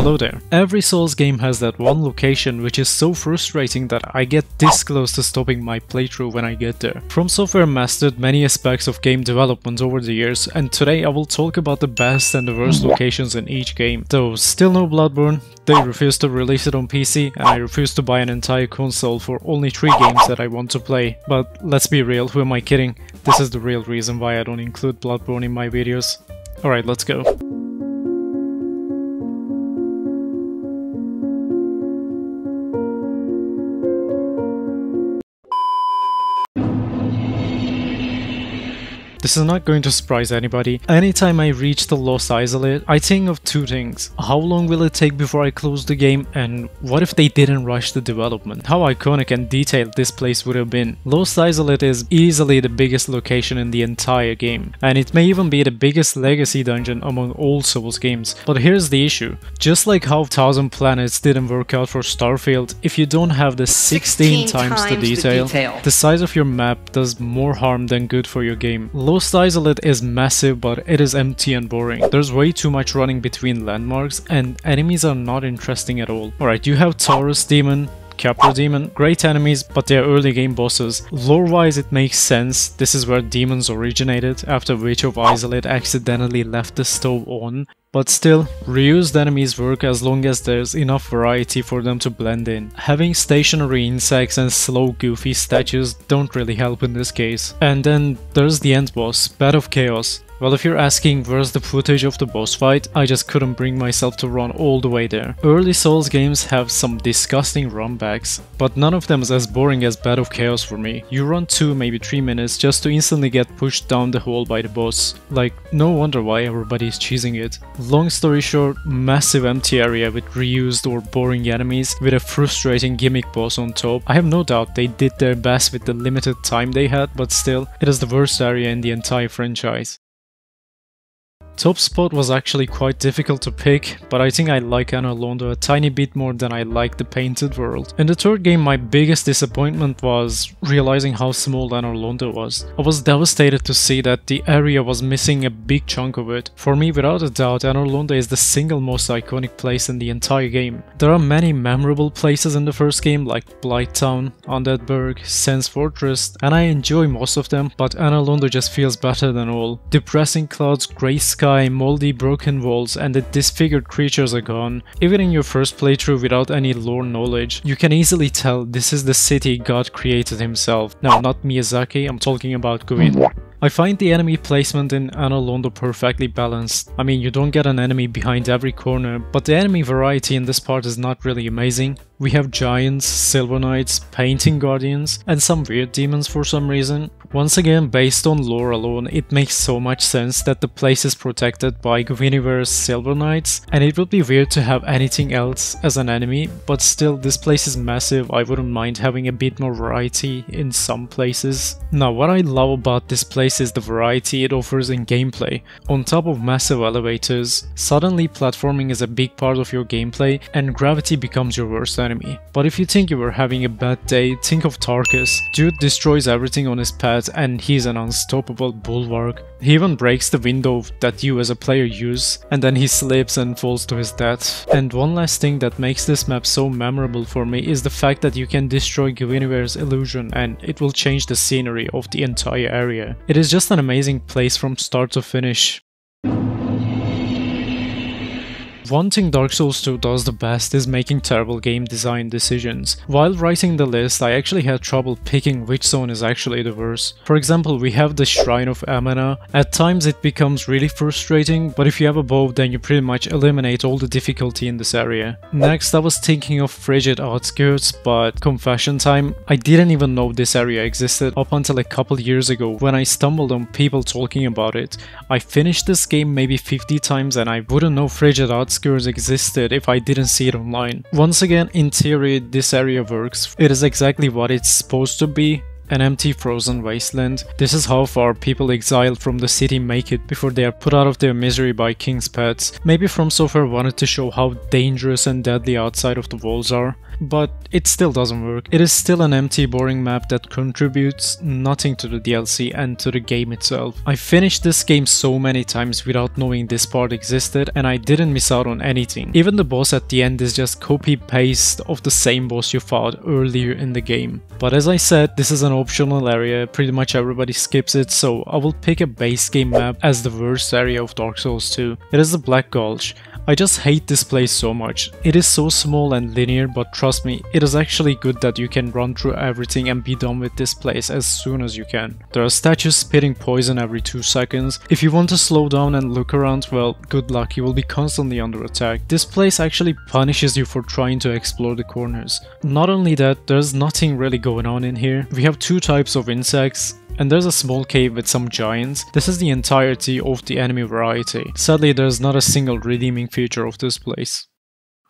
Hello there. Every Souls game has that one location which is so frustrating that I get this close to stopping my playthrough when I get there. From Software mastered many aspects of game development over the years, and today I will talk about the best and the worst locations in each game. Though still no Bloodborne, they refuse to release it on PC, and I refuse to buy an entire console for only 3 games that I want to play. But let's be real, who am I kidding? This is the real reason why I don't include Bloodborne in my videos. Alright, let's go. This is not going to surprise anybody. Anytime I reach the Lost Isolate, I think of 2 things. How long will it take before I close the game, and what if they didn't rush the development? How iconic and detailed this place would have been. Lost Isolate is easily the biggest location in the entire game, and it may even be the biggest legacy dungeon among all Souls games. But here's the issue. Just like how 1000 Planets didn't work out for Starfield, if you don't have the 16 times the detail, the size of your map does more harm than good for your game. Lost Isolate is massive, but it is empty and boring. There's way too much running between landmarks, and enemies are not interesting at all. Alright, you have Taurus Demon, Capra Demon, great enemies, but they're early game bosses. Lore-wise it makes sense, this is where demons originated, after Witch of Isolate accidentally left the stove on. But still, reused enemies work as long as there's enough variety for them to blend in. Having stationary insects and slow goofy statues don't really help in this case. And then there's the end boss, Bed of Chaos. Well, if you're asking where's the footage of the boss fight, I just couldn't bring myself to run all the way there. Early Souls games have some disgusting runbacks, but none of them is as boring as Bed of Chaos for me. You run 2, maybe 3 minutes just to instantly get pushed down the hole by the boss. Like, no wonder why everybody is cheesing it. Long story short, massive empty area with reused or boring enemies with a frustrating gimmick boss on top. I have no doubt they did their best with the limited time they had, but still, it is the worst area in the entire franchise. Top spot was actually quite difficult to pick, but I think I like Anor Londo a tiny bit more than I like the Painted World. In the 3rd game, my biggest disappointment was realizing how small Anor Londo was. I was devastated to see that the area was missing a big chunk of it. For me, without a doubt, Anor Londo is the single most iconic place in the entire game. There are many memorable places in the 1st game like Blighttown, Undead Burg, Sen's Fortress, and I enjoy most of them, but Anor Londo just feels better than all. Depressing clouds, grey sky, moldy broken walls, and the disfigured creatures are gone. Even in your first playthrough without any lore knowledge, you can easily tell this is the city God created himself. Now, not Miyazaki, I'm talking about Gwyn. I find the enemy placement in Anor Londo perfectly balanced. I mean, you don't get an enemy behind every corner, but the enemy variety in this part is not really amazing. We have giants, silver knights, painting guardians, and some weird demons for some reason. Once again, based on lore alone, it makes so much sense that the place is protected by Gwynevre's silver knights, and it would be weird to have anything else as an enemy, but still, this place is massive. I wouldn't mind having a bit more variety in some places. Now, what I love about this place is the variety it offers in gameplay. On top of massive elevators, suddenly platforming is a big part of your gameplay, and gravity becomes your worst enemy. But if you think you were having a bad day, think of Tarkus. Dude destroys everything on his path and he's an unstoppable bulwark. He even breaks the window that you as a player use, and then he slips and falls to his death. And one last thing that makes this map so memorable for me is the fact that you can destroy Gwynevre's illusion and it will change the scenery of the entire area. It is just an amazing place from start to finish. One thing Dark Souls 2 does the best is making terrible game design decisions. While writing the list, I actually had trouble picking which zone is actually the worst. For example, we have the Shrine of Amana. At times it becomes really frustrating, but if you have a bow, then you pretty much eliminate all the difficulty in this area. Next, I was thinking of Frigid Outskirts, but confession time, I didn't even know this area existed up until a couple years ago when I stumbled on people talking about it. I finished this game maybe 50 times and I wouldn't know Frigid Outskirts existed if I didn't see it online. Once again, in theory, this area works. It is exactly what it's supposed to be. An empty frozen wasteland. This is how far people exiled from the city make it before they are put out of their misery by King's pets. Maybe From Software wanted to show how dangerous and deadly outside of the walls are. but it still doesn't work. It is still an empty, boring map that contributes nothing to the DLC and to the game itself. I finished this game so many times without knowing this part existed, and I didn't miss out on anything. Even the boss at the end is just copy-paste of the same boss you fought earlier in the game. But as I said, this is an optional area, pretty much everybody skips it, so I will pick a base game map as the worst area of Dark Souls 2. It is the Black Gulch. I just hate this place so much. It is so small and linear, but trust me, it is actually good that you can run through everything and be done with this place as soon as you can. There are statues spitting poison every 2 seconds. If you want to slow down and look around, well, good luck, you will be constantly under attack. This place actually punishes you for trying to explore the corners. Not only that, there's nothing really going on in here. We have 2 types of insects, and there's a small cave with some giants. This is the entirety of the enemy variety. Sadly, there's not a single redeeming feature of this place.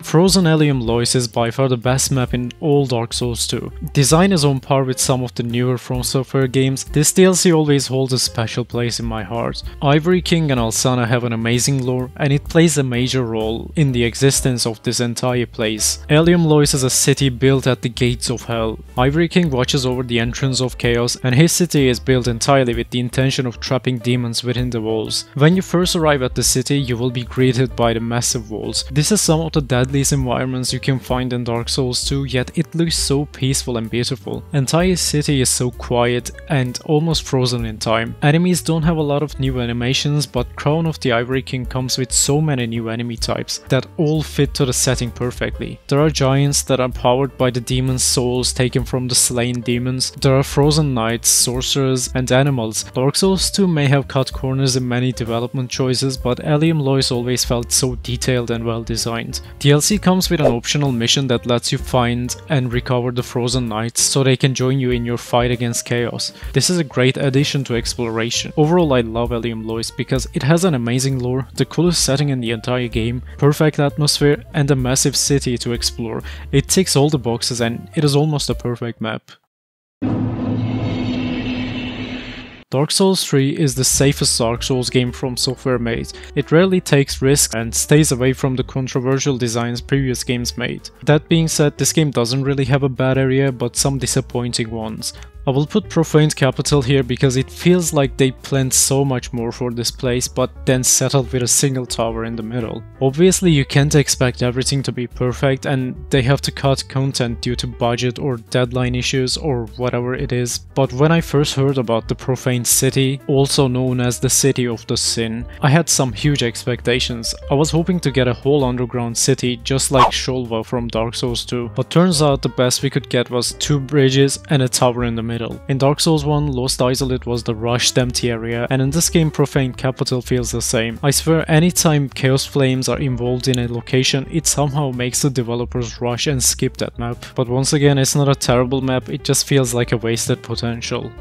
Frozen Helium Lois is by far the best map in all Dark Souls 2. Design is on par with some of the newer From Software games. This DLC always holds a special place in my heart. Ivory King and Alsana have an amazing lore, and it plays a major role in the existence of this entire place. Helium Lois is a city built at the gates of hell. Ivory King watches over the entrance of chaos, and his city is built entirely with the intention of trapping demons within the walls. When you first arrive at the city, you will be greeted by the massive walls. This is some of the deadliest environments you can find in Dark Souls 2, yet it looks so peaceful and beautiful. Entire city is so quiet and almost frozen in time. Enemies don't have a lot of new animations, but Crown of the Ivory King comes with so many new enemy types that all fit to the setting perfectly. There are giants that are powered by the demon's souls taken from the slain demons. There are frozen knights, sorcerers, and animals. Dark Souls 2 may have cut corners in many development choices, but Helium Lois always felt so detailed and well designed. DLC comes with an optional mission that lets you find and recover the frozen knights so they can join you in your fight against chaos. This is a great addition to exploration. Overall, I love Helium Lois because it has an amazing lore, the coolest setting in the entire game, perfect atmosphere, and a massive city to explore. It ticks all the boxes and it is almost a perfect map. Dark Souls 3 is the safest Dark Souls game From Software made. It rarely takes risks and stays away from the controversial designs previous games made. That being said, this game doesn't really have a bad area, but some disappointing ones. I will put Profaned Capital here because it feels like they planned so much more for this place but then settled with a single tower in the middle. Obviously you can't expect everything to be perfect and they have to cut content due to budget or deadline issues or whatever it is, but when I first heard about the Profaned City, also known as the City of the Sin, I had some huge expectations. I was hoping to get a whole underground city just like Sholva from Dark Souls 2, but turns out the best we could get was 2 bridges and a tower in the middle. In Dark Souls 1, Lost Isolate was the rushed empty area, and in this game Profaned Capital feels the same. I swear anytime Chaos Flames are involved in a location, it somehow makes the developers rush and skip that map. But once again, it's not a terrible map, it just feels like a wasted potential.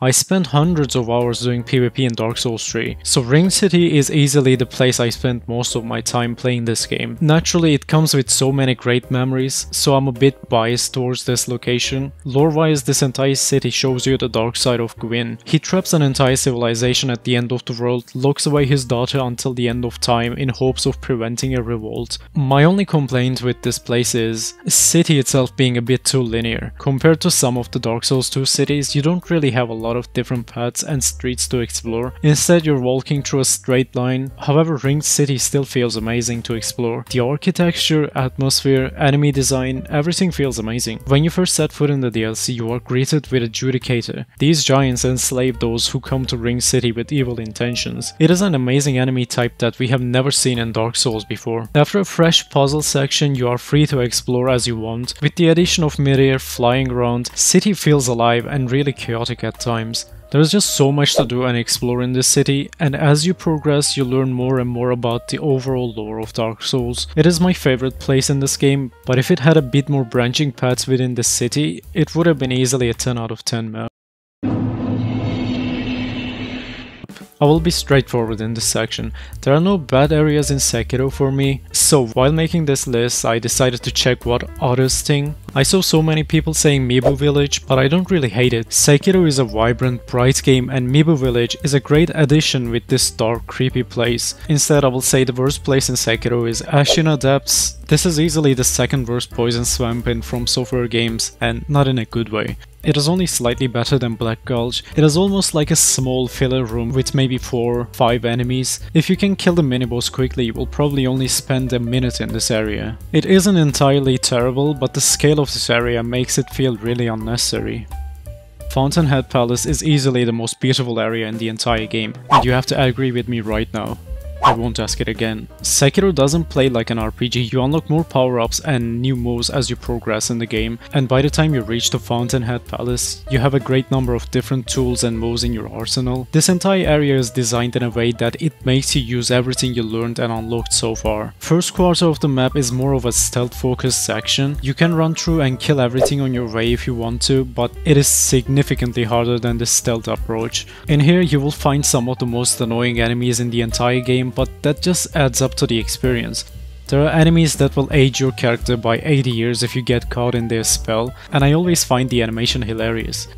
I spent hundreds of hours doing PvP in Dark Souls 3, so Ring City is easily the place I spent most of my time playing this game. Naturally, it comes with so many great memories, so I'm a bit biased towards this location. Lore-wise, this entire city shows you the dark side of Gwyn. He traps an entire civilization at the end of the world, locks away his daughter until the end of time in hopes of preventing a revolt. My only complaint with this place is the city itself being a bit too linear. Compared to some of the Dark Souls 2 cities, you don't really have a lot of different paths and streets to explore. Instead, you're walking through a straight line. However, Ringed City still feels amazing to explore. The architecture, atmosphere, enemy design, everything feels amazing. When you first set foot in the DLC, you are greeted with a Judicator. These giants enslave those who come to Ringed City with evil intentions. It is an amazing enemy type that we have never seen in Dark Souls before. After a fresh puzzle section, you are free to explore as you want. With the addition of midair, flying around, city feels alive and really chaotic at times. There's just so much to do and explore in this city, and as you progress you learn more and more about the overall lore of Dark Souls. It is my favorite place in this game, but if it had a bit more branching paths within the city, it would have been easily a 10 out of 10 map. I will be straightforward in this section. There are no bad areas in Sekiro for me, so while making this list I decided to check what others think. I saw so many people saying Mibu Village, but I don't really hate it. Sekiro is a vibrant, bright game and Mibu Village is a great addition with this dark, creepy place. Instead, I will say the worst place in Sekiro is Ashina Depths. This is easily the second worst poison swamp in From Software games, and not in a good way. It is only slightly better than Black Gulch. It is almost like a small filler room with maybe 4-5 enemies. If you can kill the miniboss quickly, you will probably only spend a minute in this area. It isn't entirely terrible, but the scale of this area makes it feel really unnecessary. Fountainhead Palace is easily the most beautiful area in the entire game, and you have to agree with me right now. I won't ask it again. Sekiro doesn't play like an RPG, you unlock more power-ups and new moves as you progress in the game, and by the time you reach the Fountainhead Palace, you have a great number of different tools and moves in your arsenal. This entire area is designed in a way that it makes you use everything you learned and unlocked so far. First quarter of the map is more of a stealth-focused section. You can run through and kill everything on your way if you want to, but it is significantly harder than the stealth approach. In here you will find some of the most annoying enemies in the entire game, but that just adds up to the experience. There are enemies that will age your character by 80 years if you get caught in their spell, and I always find the animation hilarious.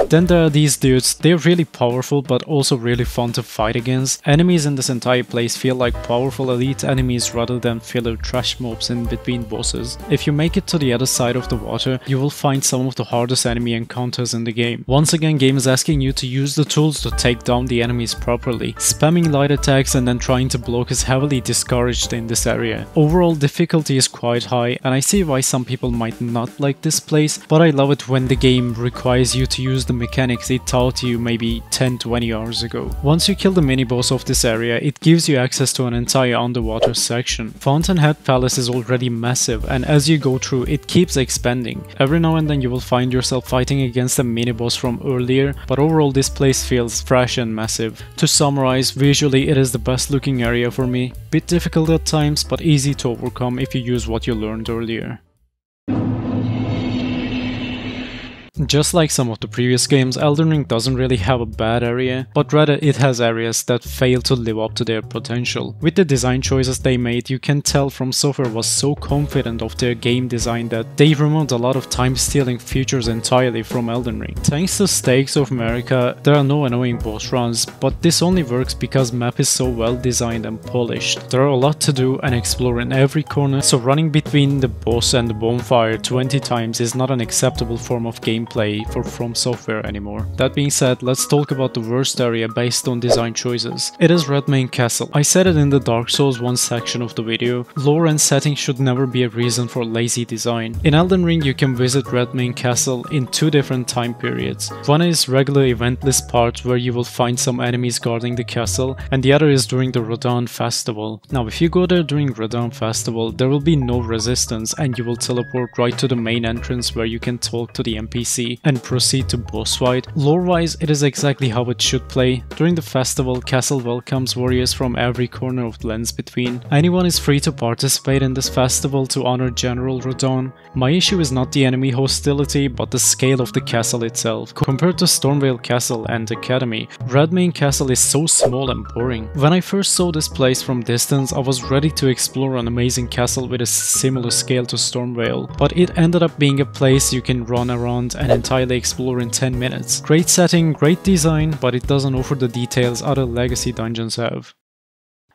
Then there are these dudes. They're really powerful but also really fun to fight against. Enemies in this entire place feel like powerful elite enemies rather than filler trash mobs in between bosses. If you make it to the other side of the water, you will find some of the hardest enemy encounters in the game. Once again, game is asking you to use the tools to take down the enemies properly. Spamming light attacks and then trying to block is heavily discouraged in this area. Overall difficulty is quite high, and I see why some people might not like this place, but I love it when the game requires you to use the mechanics it taught you maybe 10-20 hours ago. Once you kill the mini-boss of this area, it gives you access to an entire underwater section. Fountainhead Palace is already massive, and as you go through, it keeps expanding. Every now and then you will find yourself fighting against a mini-boss from earlier, but overall this place feels fresh and massive. To summarize, visually it is the best looking area for me. Bit difficult at times, but easy to overcome if you use what you learned earlier. Just like some of the previous games, Elden Ring doesn't really have a bad area, but rather it has areas that fail to live up to their potential. With the design choices they made, you can tell From Software was so confident of their game design that they removed a lot of time-stealing features entirely from Elden Ring. Thanks to Stakes of America, there are no annoying boss runs, but this only works because map is so well designed and polished. There are a lot to do and explore in every corner, so running between the boss and the bonfire 20 times is not an acceptable form of gameplay for From Software anymore. That being said, let's talk about the worst area based on design choices. It is Redmane Castle. I said it in the Dark Souls 1 section of the video. Lore and setting should never be a reason for lazy design. In Elden Ring you can visit Redmane Castle in 2 different time periods. One is regular eventless part where you will find some enemies guarding the castle, and the other is during the Radahn Festival. Now if you go there during Radahn Festival, there will be no resistance and you will teleport right to the main entrance where you can talk to the NPC and proceed to boss fight. Lore-wise, it is exactly how it should play. During the festival, Castle welcomes warriors from every corner of the lands between. Anyone is free to participate in this festival to honor General Radahn. My issue is not the enemy hostility, but the scale of the castle itself. Compared to Stormveil Castle and Academy, Redmane Castle is so small and boring. When I first saw this place from distance, I was ready to explore an amazing castle with a similar scale to Stormveil, but it ended up being a place you can run around and entirely explore in 10 minutes. Great setting, great design, but it doesn't offer the details other legacy dungeons have.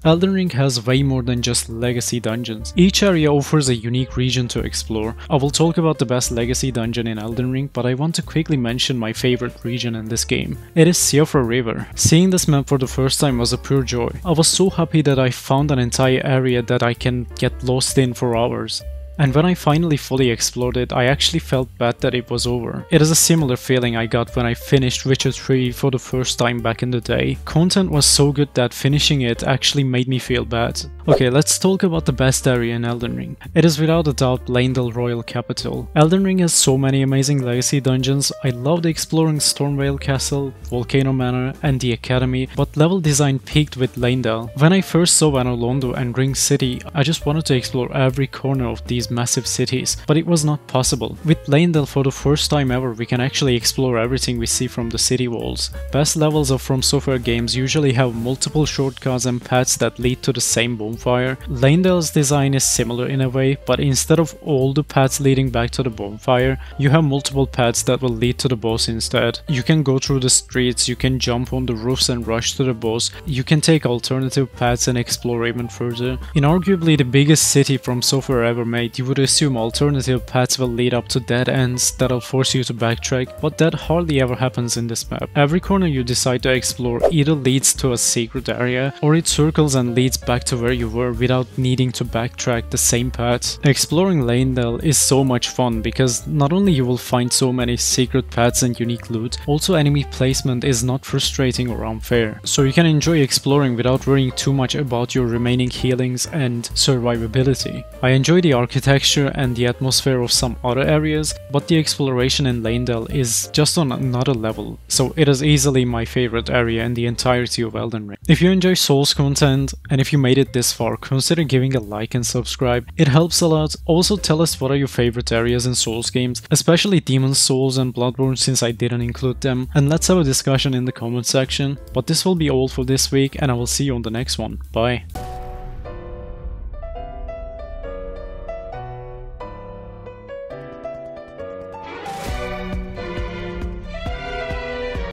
Elden Ring has way more than just legacy dungeons. Each area offers a unique region to explore. I will talk about the best legacy dungeon in Elden Ring, but I want to quickly mention my favorite region in this game. It is Siofra River. Seeing this map for the first time was a pure joy. I was so happy that I found an entire area that I can get lost in for hours. And when I finally fully explored it, I actually felt bad that it was over. It is a similar feeling I got when I finished Witcher 3 for the first time back in the day. Content was so good that finishing it actually made me feel bad. Okay, let's talk about the best area in Elden Ring. It is without a doubt Leyndell Royal Capital. Elden Ring has so many amazing legacy dungeons. I loved exploring Stormveil Castle, Volcano Manor and the Academy, but level design peaked with Leyndell. When I first saw Anor Londo and Ring City, I just wanted to explore every corner of these these massive cities, but it was not possible. With Leyndell, for the first time ever, we can actually explore everything we see from the city walls. Best levels of From Software games usually have multiple shortcuts and paths that lead to the same bonfire. Leyndell's design is similar in a way, but instead of all the paths leading back to the bonfire, you have multiple paths that will lead to the boss instead. You can go through the streets, you can jump on the roofs and rush to the boss, you can take alternative paths and explore even further. In arguably the biggest city From Software ever made, you would assume alternative paths will lead up to dead ends that'll force you to backtrack, but that hardly ever happens in this map. Every corner you decide to explore either leads to a secret area, or it circles and leads back to where you were without needing to backtrack the same paths. Exploring Leyndell is so much fun because not only you will find so many secret paths and unique loot, also enemy placement is not frustrating or unfair, so you can enjoy exploring without worrying too much about your remaining healings and survivability. I enjoy the architecture and the atmosphere of some other areas, but the exploration in Leyndell is just on another level, so it is easily my favorite area in the entirety of Elden Ring. If you enjoy Souls content, and if you made it this far, consider giving a like and subscribe. It helps a lot. Also tell us what are your favorite areas in Souls games, especially Demon's Souls and Bloodborne since I didn't include them, and let's have a discussion in the comment section. But this will be all for this week, and I will see you on the next one. Bye.